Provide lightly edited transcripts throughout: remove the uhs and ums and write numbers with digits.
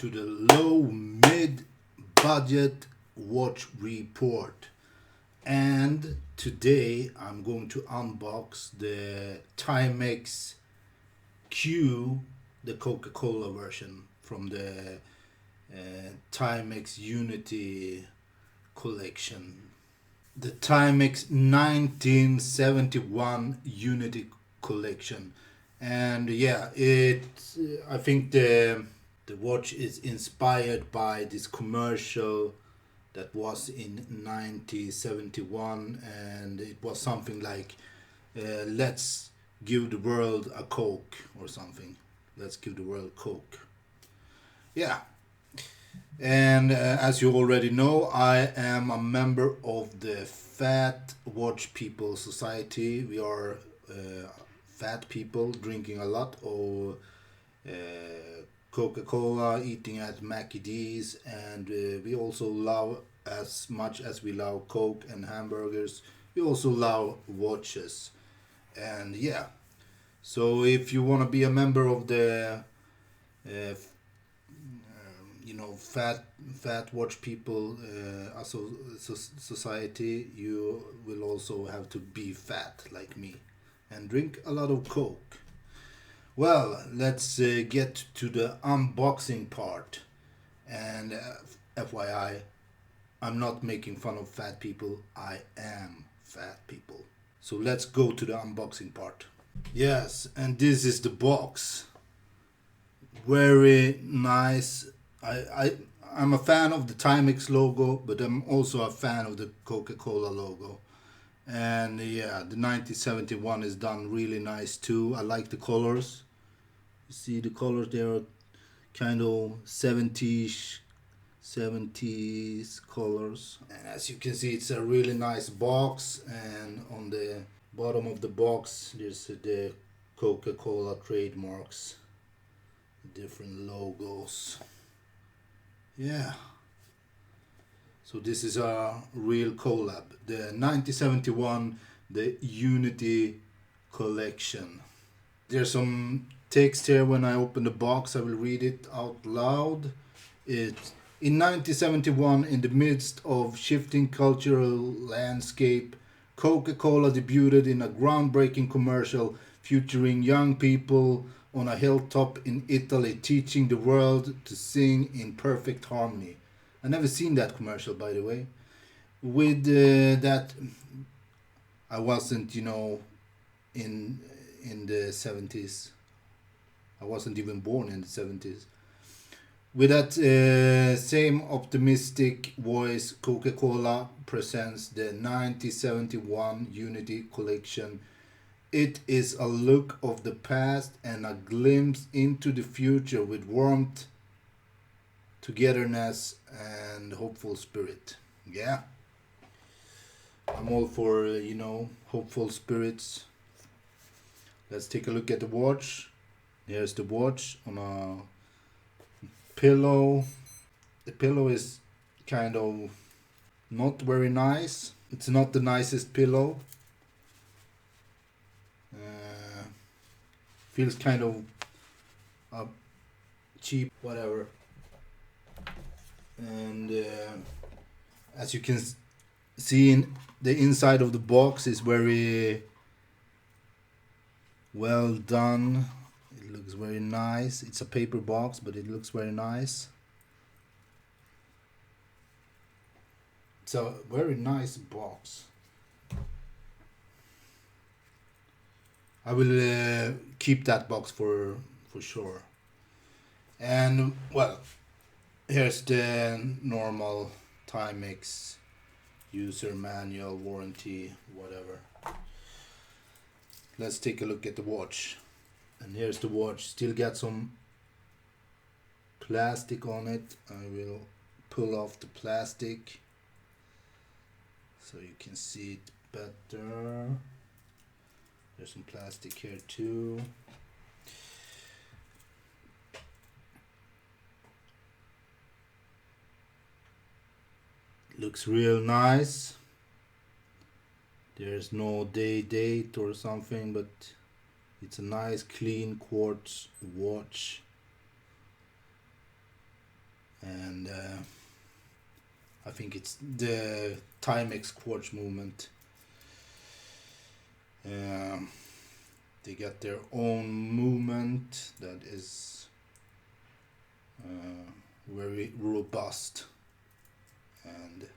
to the low mid budget watch report. And today I'm going to unbox the Timex Q, the Coca-Cola version from the Timex Unity collection. The Timex 1971 Unity collection. And yeah, I think the watch is inspired by this commercial that was in 1971, and it was something like let's give the world a Coke or something. Let's give the world Coke. Yeah. And as you already know, I am a member of the Fat Watch People Society. We are fat people drinking a lot of Coca-Cola, eating at Mackie D's, and we also love, as much as we love Coke and hamburgers, we also love watches. And yeah, so if you want to be a member of the fat watch people society, you will also have to be fat like me and drink a lot of Coke. Well, let's get to the unboxing part. And FYI, I'm not making fun of fat people, I am fat people. So let's go to the unboxing part. Yes, and this is the box. Very nice. I'm a fan of the Timex logo, but I'm also a fan of the Coca-Cola logo. And yeah, the 1971 is done really nice too. I like the colors. You see the colors, they are kind of 70s colors. And as you can see, it's a really nice box, and on the bottom of the box there's the Coca-Cola trademarks, different logos. Yeah. So this is a real collab. The 1971, the Unity collection. There's some text here. When I open the box, I will read it out loud. It's in 1971, in the midst of shifting cultural landscape, Coca-Cola debuted in a groundbreaking commercial featuring young people on a hilltop in Italy, teaching the world to sing in perfect harmony. I never seen that commercial, by the way. With that, I wasn't, in the 70s. I wasn't even born in the 70s. With that same optimistic voice, Coca-Cola presents the 1971 Unity collection. It is a look of the past and a glimpse into the future with warmth, togetherness, and hopeful spirit. Yeah, I'm all for hopeful spirits. Let's take a look at the watch. There's the watch on a pillow. The pillow is kind of not very nice. It's not the nicest pillow. Feels kind of cheap, whatever. And as you can see, in the inside of the box is very well done. It looks very nice. It's a paper box, but it looks very nice. It's a very nice box. I will keep that box for sure. And well, here's the normal Timex user manual, warranty, whatever. Let's take a look at the watch. And here's the watch. Still got some plastic on it. I will pull off the plastic so you can see it better. There's some plastic here too. Looks real nice. There's no date or something, but it's a nice clean quartz watch. and I think it's the Timex quartz movement. They got their own movement that is very robust, and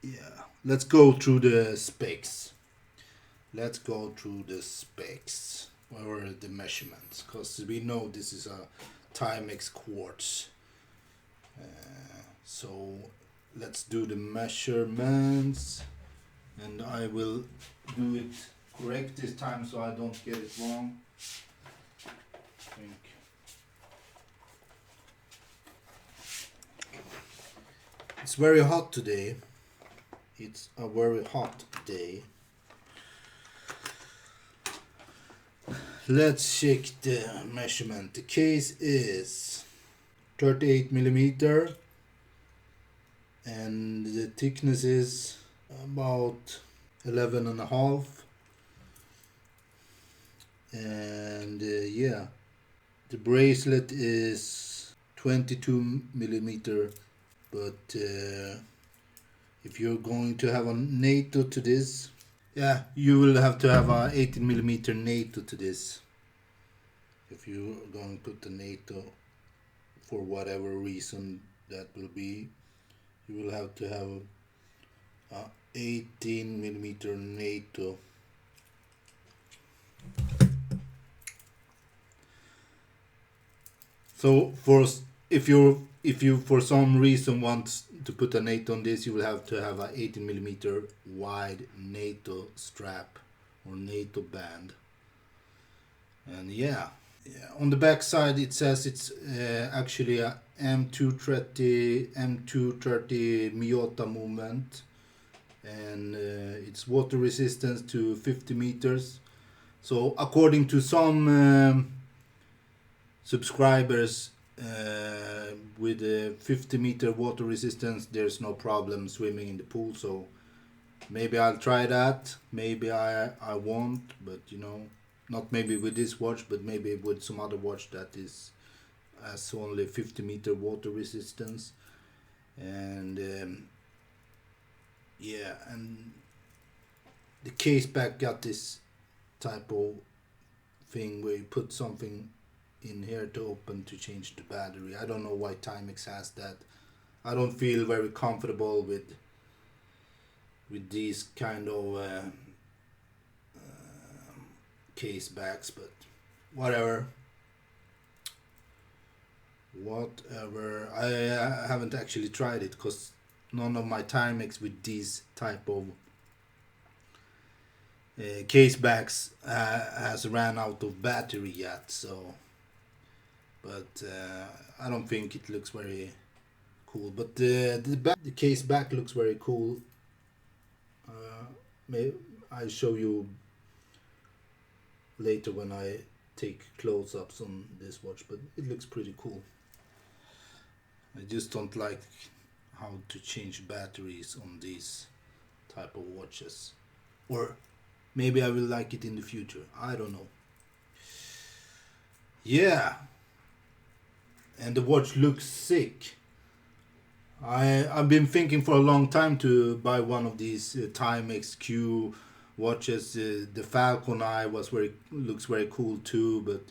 yeah, let's go through the specs. Let's go through the specs or the measurements, because we know this is a Timex quartz. So let's do the measurements, and I will do it correct this time so I don't get it wrong. I think it's very hot today. It's a very hot day. Let's check the measurement. The case is 38 millimeter, and the thickness is about 11 and a half. And yeah, the bracelet is 22 millimeter, but if you're going to have a NATO to this, yeah, you will have to have a 18 millimeter NATO to this. If you're going to put the NATO, for whatever reason that will be, you will have to have a 18 millimeter NATO. So if you for some reason want to put a NATO on this, you will have to have a 18 millimeter wide NATO strap or NATO band. And yeah, on the back side it says it's actually a M230 Miyota movement, and it's water resistance to 50 meters. So according to some subscribers, with a 50-meter water resistance, there's no problem swimming in the pool. So maybe I'll try that, maybe I won't, but you know, not maybe with this watch, but maybe with some other watch that is has only 50-meter water resistance. And yeah, and the case back got this type of thing where you put something in here to open to change the battery. I don't know why Timex has that. I don't feel very comfortable with these kind of case backs, but whatever. I haven't actually tried it because none of my Timex with these type of case backs has ran out of battery yet. So, but I don't think it looks very cool. But the case back looks very cool. I'll show you later when I take close-ups on this watch, but it looks pretty cool. I just don't like how to change batteries on these type of watches, or maybe I will like it in the future, I don't know. Yeah, and the watch looks sick. I've been thinking for a long time to buy one of these Timex Q watches. The Falcon Eye looks very cool too, but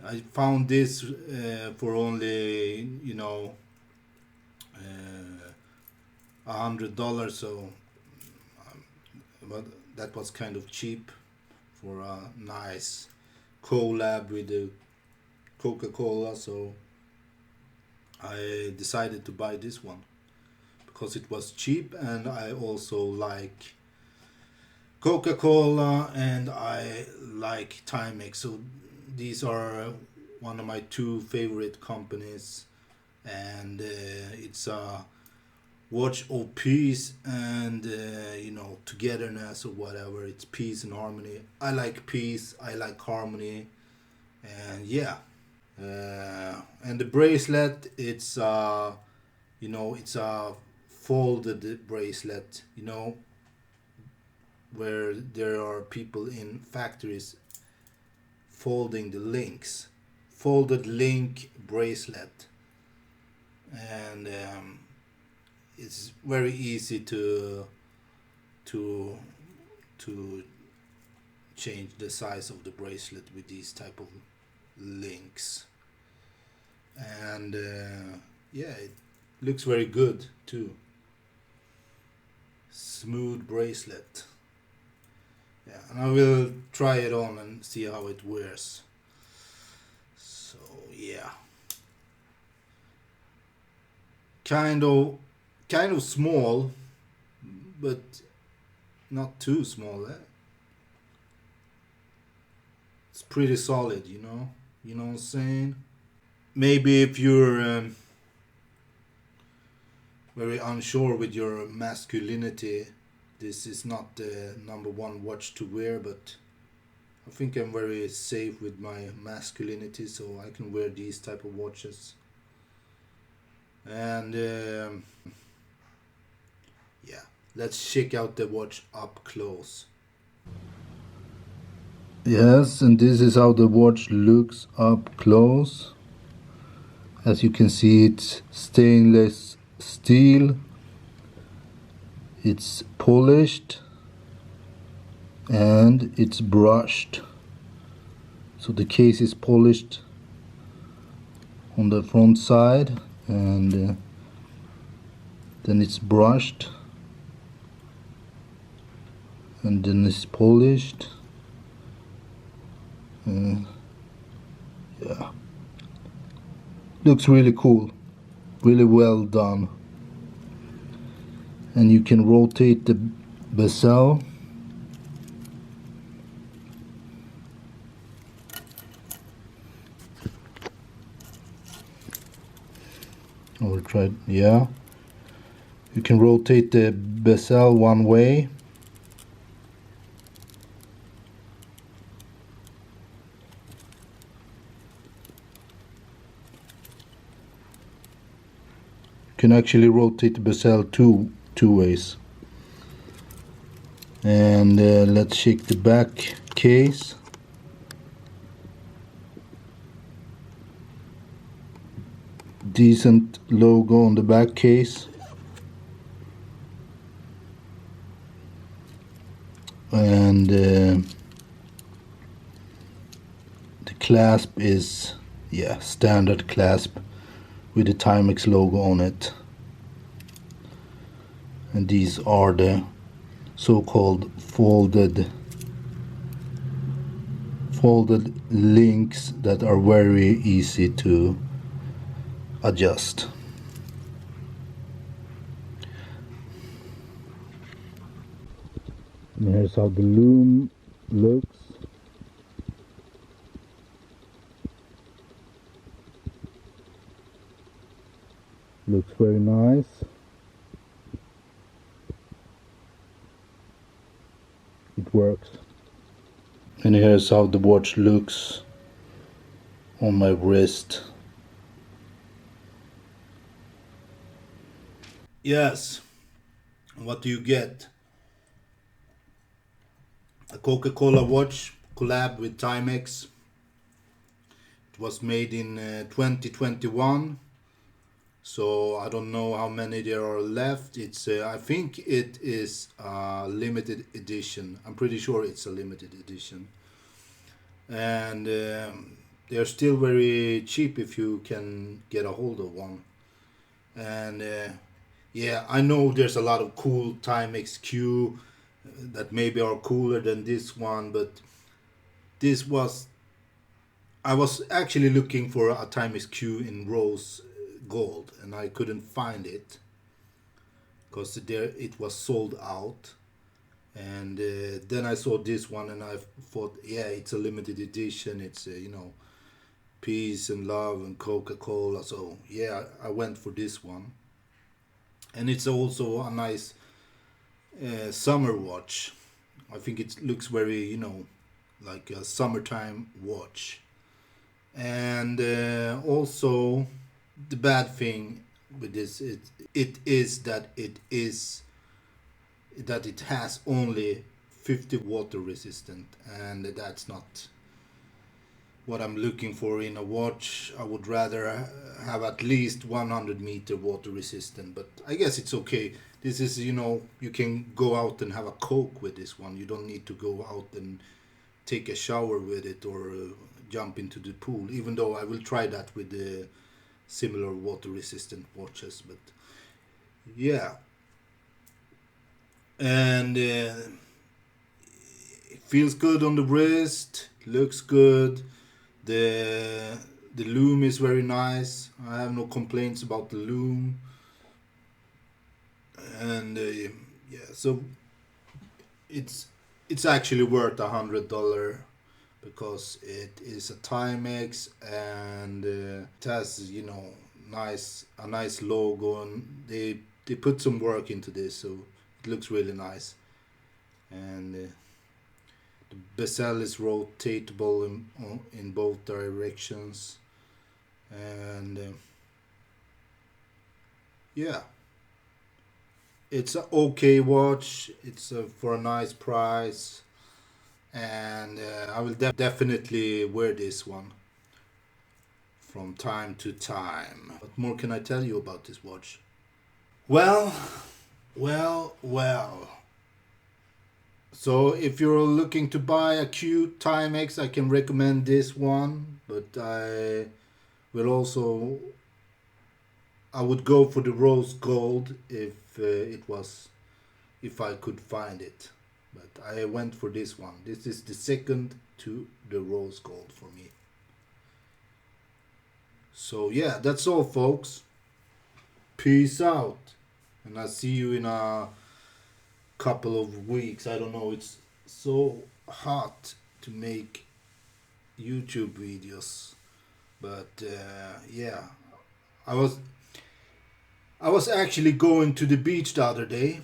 I found this for only $100. So, but that was kind of cheap for a nice collab with the Coca-Cola. So I decided to buy this one because it was cheap, and I also like Coca-Cola and I like Timex. So these are one of my two favorite companies, and it's a watch of peace and togetherness or whatever. It's peace and harmony. I like peace, I like harmony, and yeah. And the bracelet, it's it's a folded bracelet. where there are people in factories folding the links, folded link bracelet, and it's very easy to to change the size of the bracelet with these type of links. And yeah, it looks very good too. Smooth bracelet. Yeah, and I will try it on and see how it wears. So yeah, kind of small, but not too small. It's pretty solid, you know. You know what I'm saying? Maybe if you're very unsure with your masculinity, this is not the number one watch to wear, but I think I'm very safe with my masculinity, so I can wear these type of watches. And yeah, let's check out the watch up close. Yes, and this is how the watch looks up close. As you can see, it's stainless steel, it's polished, and it's brushed. So the case is polished on the front side, and then it's brushed, and then it's polished. Yeah, looks really cool, really well done. And you can rotate the bezel. I will try. Yeah, you can rotate the bezel one way. You can actually rotate the bezel two ways. And let's check the back case. Decent logo on the back case, and the clasp is, yeah, standard clasp with the Timex logo on it. And these are the so-called folded links that are very easy to adjust. And here's how the loom looks. Looks very nice. It works. And here's how the watch looks on my wrist. Yes. What do you get? A Coca-Cola watch collab with Timex. It was made in 2021. So I don't know how many there are left. It's I think it is a limited edition. I'm pretty sure it's a limited edition. And they're still very cheap if you can get a hold of one. And yeah, I know there's a lot of cool Timex Q that maybe are cooler than this one, but this was, I was actually looking for a Timex Q in rose gold, and I couldn't find it because there it was sold out. And then I saw this one, and I thought, yeah, it's a limited edition. It's peace and love and Coca-Cola. So yeah, I went for this one, and it's also a nice summer watch. I think it looks very, like a summertime watch. And also, the bad thing with this, it is that it has only 50 water resistant, and that's not what I'm looking for in a watch. I would rather have at least 100-meter water resistant, but I guess it's okay. This is, you can go out and have a Coke with this one. You don't need to go out and take a shower with it or jump into the pool, even though I will try that with the similar water resistant watches. But yeah, and it feels good on the wrist, looks good. The loom is very nice. I have no complaints about the loom. And yeah, so it's actually worth $100 because it is a Timex, and it has, a nice logo, and they put some work into this, so it looks really nice. And the bezel is rotatable in both directions, and yeah, it's a okay watch. It's for a nice price, and I will definitely wear this one from time to time. What more can I tell you about this watch? Well, well. So if you're looking to buy a cute Timex, I can recommend this one, but will also I would go for the rose gold if I could find it. But I went for this one. This is the second to the rose gold for me. So yeah, that's all, folks. Peace out, and I'll see you in a couple of weeks. I don't know. It's so hot to make YouTube videos, but yeah, I was actually going to the beach the other day.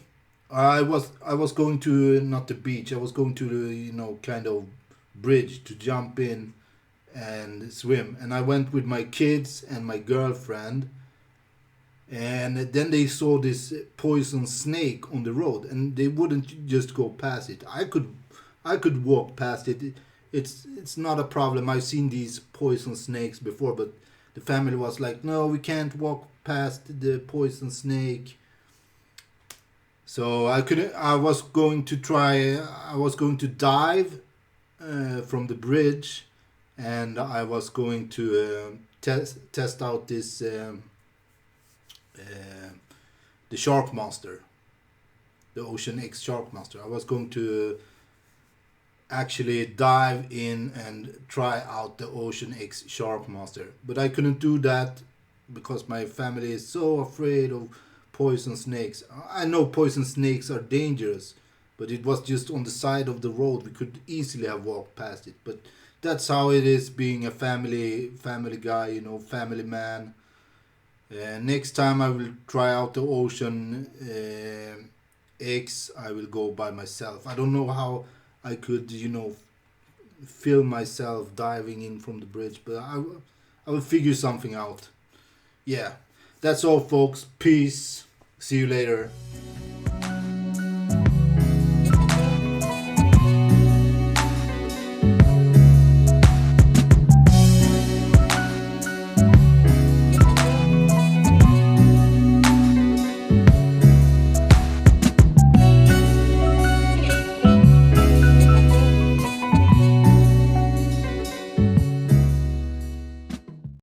I was going to, not the beach. I was going to the kind of bridge to jump in and swim, and I went with my kids and my girlfriend. And then they saw this poison snake on the road, and they wouldn't just go past it. I could walk past it. It's not a problem. I've seen these poison snakes before, but the family was like, "No, we can't walk past the poison snake." So I couldn't. I was going to try. I was going to dive from the bridge, and I was going to test out this. The Shark Master, the Ocean X Shark Master. I was going to actually dive in and try out the Ocean X Shark Master, but I couldn't do that because my family is so afraid of poison snakes. I know poison snakes are dangerous, but it was just on the side of the road. We could easily have walked past it, but that's how it is being a family guy, family man. Next time I will try out the Ocean X. I will go by myself. I don't know how I could, film myself diving in from the bridge, but I will figure something out. Yeah, that's all, folks. Peace. See you later.